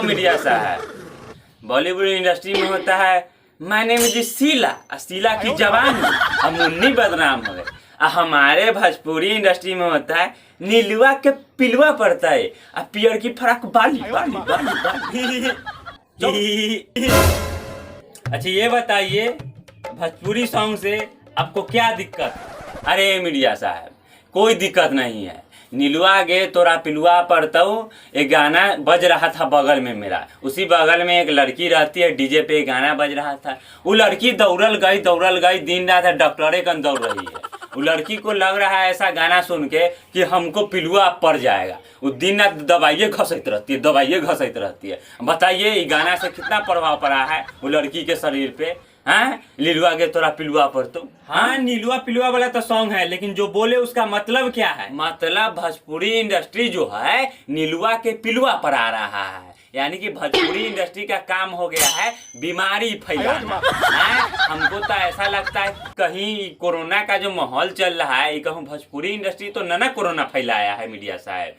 Media साहब, Bollywood industry में होता है माय नेम इज शीला, शीला की जवानी, हम मुन्नी बदनाम हो गए। हमारे भोजपुरी इंडस्ट्री में होता है नीलुआ के पिलुआ पड़ता है, पियर की फराक बाली बाली बाली बाली। अच्छा ये बताइए, भोजपुरी सॉन्ग से आपको क्या दिक्कत? अरे मीडिया साहब, कोई दिक्कत नहीं है। नीलुआ गे तोरा पिलुआ पड़तऊ, एक गाना बज रहा था बगल में मेरा, उसी बगल में एक लड़की रहती है, डीजे पे एक गाना बज रहा था। वो लड़की दौड़ल गई, दिन रात डॉक्टरे कन दौड़ रही है। वो लड़की को लग रहा है ऐसा गाना सुन के कि हमको पिलुआ पड़ जाएगा। वो दिन रात दवाइये घसैत रहती है। बताइए ये गाना से कितना प्रभाव पड़ा है वो लड़की के शरीर पे? हाँ, नीलुआ के तोरा पिलुआ पर तो, हाँ नीलुआ पिलुआ वाला तो सॉन्ग है, लेकिन जो बोले उसका मतलब क्या है? मतलब भोजपुरी इंडस्ट्री जो है नीलुआ के पिलुआ पर आ रहा है, यानी कि भोजपुरी इंडस्ट्री का काम हो गया है बीमारी फैलाना। हमको तो ऐसा लगता है कहीं कोरोना का जो माहौल चल रहा है, कहूँ भोजपुरी इंडस्ट्री तो ना कोरोना फैलाया है मीडिया साहब।